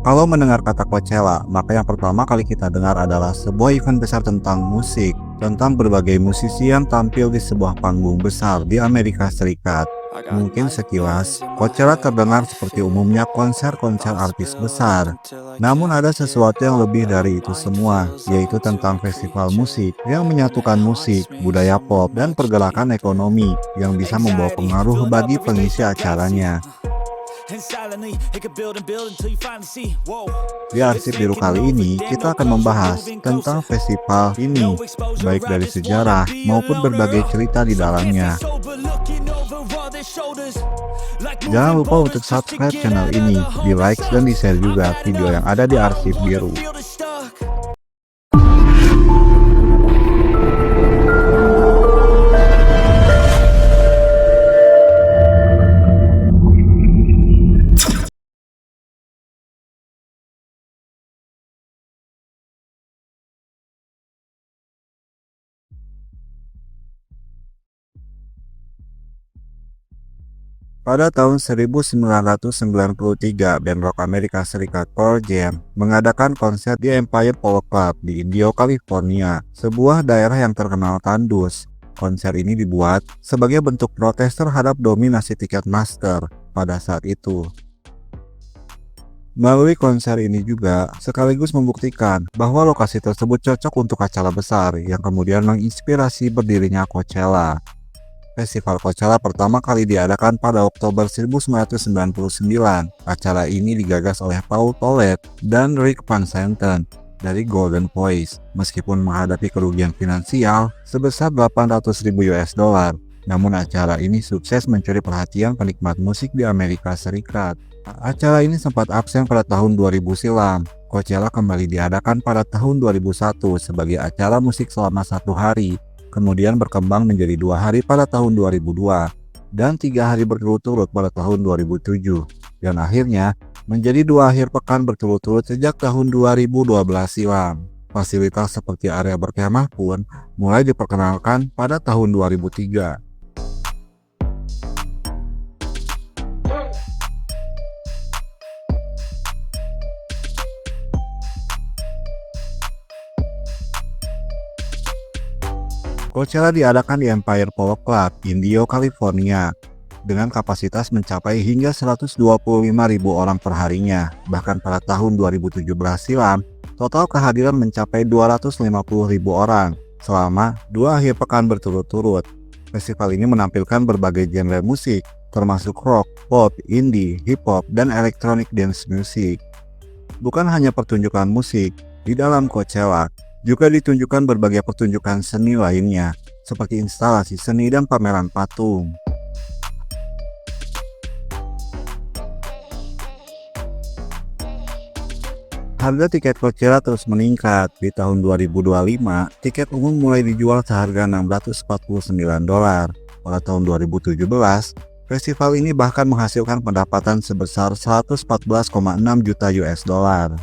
Kalau mendengar kata Coachella, maka yang pertama kali kita dengar adalah sebuah event besar tentang musik, tentang berbagai musisi yang tampil di sebuah panggung besar di Amerika Serikat. Mungkin sekilas, Coachella terdengar seperti umumnya konser-konser artis besar. Namun ada sesuatu yang lebih dari itu semua, yaitu tentang festival musik yang menyatukan musik, budaya pop, dan pergerakan ekonomi yang bisa membawa pengaruh bagi pengisi acaranya. Di arsip biru kali ini, kita akan membahas tentang festival ini, baik dari sejarah maupun berbagai cerita di dalamnya. Jangan lupa untuk subscribe channel ini, di like dan di share juga video yang ada di arsip biru. Pada tahun 1993, band rock Amerika Serikat Pearl Jam mengadakan konser di Empire Polo Club di Indio, California, sebuah daerah yang terkenal tandus. Konser ini dibuat sebagai bentuk protes terhadap dominasi tiket master pada saat itu. Melalui konser ini juga sekaligus membuktikan bahwa lokasi tersebut cocok untuk acara besar yang kemudian menginspirasi berdirinya Coachella. Festival Coachella pertama kali diadakan pada Oktober 1999. Acara ini digagas oleh Paul Tollett dan Rick Van Santen dari Golden Voice. Meskipun menghadapi kerugian finansial sebesar 800.000 US dollar, namun acara ini sukses mencuri perhatian penikmat musik di Amerika Serikat. Acara ini sempat absen pada tahun 2000 silam. Coachella kembali diadakan pada tahun 2001 sebagai acara musik selama 1 hari. Kemudian berkembang menjadi 2 hari pada tahun 2002 dan 3 hari berturut-turut pada tahun 2007 dan akhirnya menjadi 2 akhir pekan berturut-turut sejak tahun 2012 silam. Fasilitas seperti area berkemah pun mulai diperkenalkan pada tahun 2003. Coachella diadakan di Empire Polo Club, Indio, California, dengan kapasitas mencapai hingga 125.000 orang perharinya. Bahkan pada tahun 2017 silam, total kehadiran mencapai 250.000 orang selama 2 akhir pekan berturut-turut. Festival ini menampilkan berbagai genre musik, termasuk rock, pop, indie, hip hop, dan electronic dance music. Bukan hanya pertunjukan musik, di dalam Coachella juga ditunjukkan berbagai pertunjukan seni lainnya, seperti instalasi seni dan pameran patung. Harga tiket Coachella terus meningkat. Di tahun 2025, tiket umum mulai dijual seharga $649. Pada tahun 2017, festival ini bahkan menghasilkan pendapatan sebesar 114,6 juta US dollar.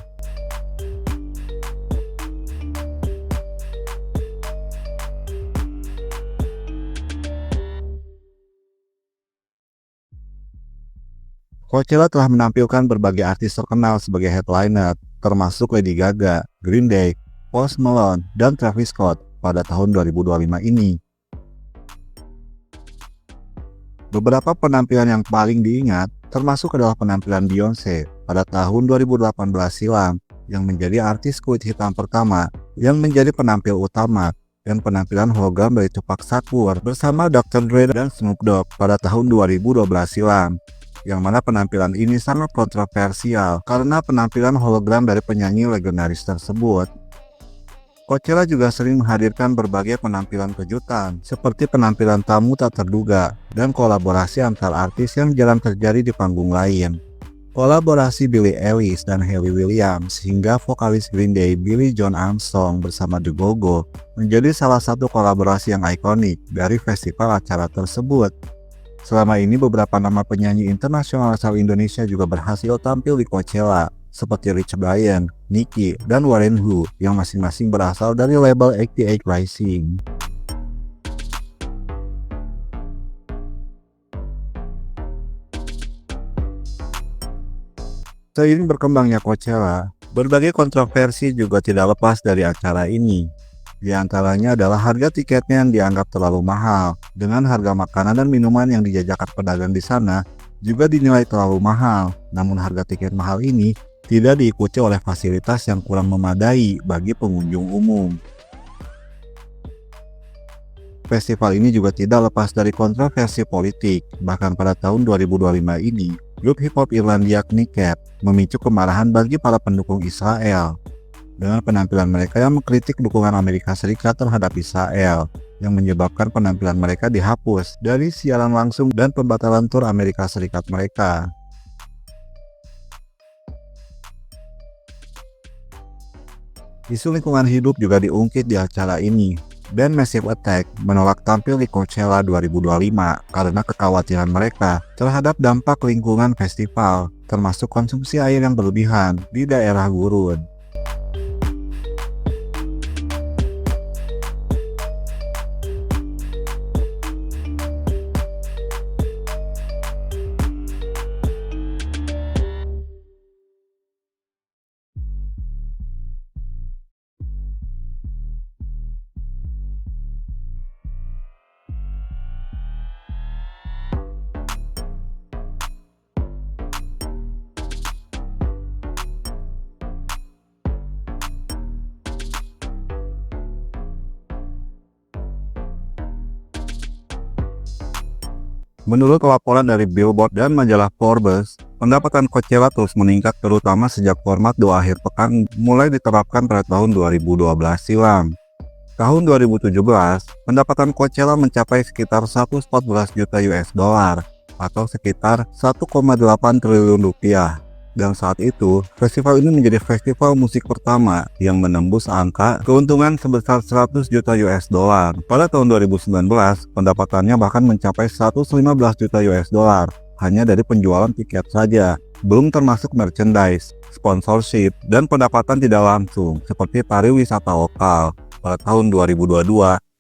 Coachella telah menampilkan berbagai artis terkenal sebagai headliner, termasuk Lady Gaga, Green Day, Post Malone, dan Travis Scott pada tahun 2025 ini. Beberapa penampilan yang paling diingat termasuk adalah penampilan Beyoncé pada tahun 2018 silam yang menjadi artis kulit hitam pertama yang menjadi penampil utama, dan penampilan hologram dari Tupac Shakur bersama Dr. Dre dan Snoop Dogg pada tahun 2012 silam. Yang mana penampilan ini sangat kontroversial karena penampilan hologram dari penyanyi legendaris tersebut. Coachella juga sering menghadirkan berbagai penampilan kejutan, seperti penampilan tamu tak terduga dan kolaborasi antar artis yang jarang terjadi di panggung lain. Kolaborasi Billie Eilish dan Hayley Williams hingga vokalis Green Day Billie Joe Armstrong bersama The Go-Go menjadi salah satu kolaborasi yang ikonik dari festival acara tersebut. Selama ini beberapa nama penyanyi internasional asal Indonesia juga berhasil tampil di Coachella, seperti Rich Brian, Nicky, dan Warren Hu yang masing-masing berasal dari label 88 Rising. Seiring berkembangnya Coachella, berbagai kontroversi juga tidak lepas dari acara ini. Di antaranya adalah harga tiketnya yang dianggap terlalu mahal, dengan harga makanan dan minuman yang dijajakan pedagang di sana juga dinilai terlalu mahal. Namun harga tiket mahal ini tidak diikuti oleh fasilitas yang kurang memadai bagi pengunjung umum. Festival ini juga tidak lepas dari kontroversi politik. Bahkan pada tahun 2025 ini, grup hip hop Irlandia Knicket memicu kemarahan bagi para pendukung Israel dengan penampilan mereka yang mengkritik dukungan Amerika Serikat terhadap Israel, yang menyebabkan penampilan mereka dihapus dari siaran langsung dan pembatalan tur Amerika Serikat mereka. Isu lingkungan hidup juga diungkit di acara ini. Band Massive Attack menolak tampil di Coachella 2025 karena kekhawatiran mereka terhadap dampak lingkungan festival, termasuk konsumsi air yang berlebihan di daerah gurun. Menurut laporan dari Billboard dan majalah Forbes, pendapatan Coachella terus meningkat terutama sejak format dua akhir pekan mulai diterapkan pada tahun 2012 silam. Tahun 2017, pendapatan Coachella mencapai sekitar 114 juta US dollar atau sekitar 1,8 triliun rupiah. Dan saat itu, festival ini menjadi festival musik pertama yang menembus angka keuntungan sebesar 100 juta US dollar. Pada tahun 2019, pendapatannya bahkan mencapai 115 juta US dollar hanya dari penjualan tiket saja, belum termasuk merchandise, sponsorship, dan pendapatan tidak langsung seperti pariwisata lokal. Pada tahun 2022,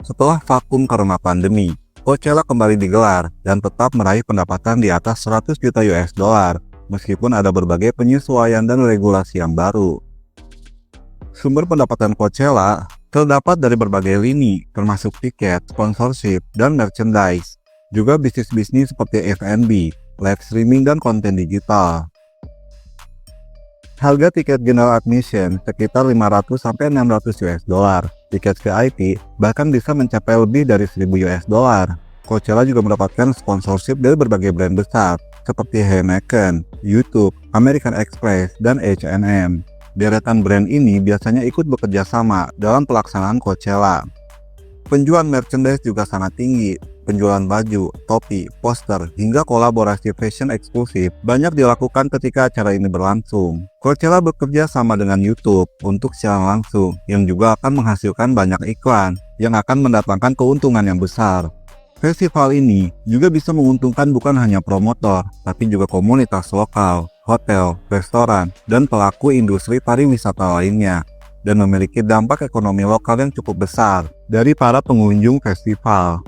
setelah vakum karena pandemi, Coachella kembali digelar dan tetap meraih pendapatan di atas 100 juta US dollar. Meskipun ada berbagai penyesuaian dan regulasi yang baru. Sumber pendapatan Coachella terdapat dari berbagai lini, termasuk tiket, sponsorship, dan merchandise. Juga bisnis-bisnis seperti F&B, live streaming, dan konten digital. Harga tiket general admission sekitar 500-600 US dollar. Tiket VIP bahkan bisa mencapai lebih dari 1000 US dollar. Coachella juga mendapatkan sponsorship dari berbagai brand besar seperti Heineken, YouTube, American Express, dan H&M. Deretan brand ini biasanya ikut bekerja sama dalam pelaksanaan Coachella. Penjualan merchandise juga sangat tinggi. Penjualan baju, topi, poster, hingga kolaborasi fashion eksklusif banyak dilakukan ketika acara ini berlangsung. Coachella bekerja sama dengan YouTube untuk siaran langsung yang juga akan menghasilkan banyak iklan yang akan mendatangkan keuntungan yang besar. Festival ini juga bisa menguntungkan bukan hanya promotor, tapi juga komunitas lokal, hotel, restoran, dan pelaku industri pariwisata lainnya, dan memiliki dampak ekonomi lokal yang cukup besar dari para pengunjung festival.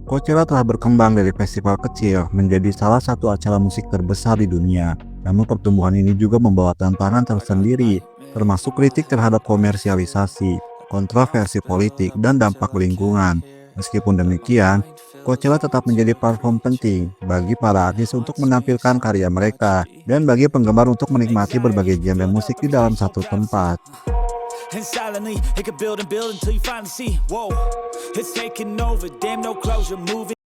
Coachella telah berkembang dari festival kecil menjadi salah satu acara musik terbesar di dunia. Namun pertumbuhan ini juga membawa tantangan tersendiri, termasuk kritik terhadap komersialisasi, kontroversi politik, dan dampak lingkungan. Meskipun demikian, Coachella tetap menjadi platform penting bagi para artis untuk menampilkan karya mereka dan bagi penggemar untuk menikmati berbagai genre musik di dalam satu tempat. And silently, it could build and build until you finally see, whoa, it's taking over, damn no closure, moving.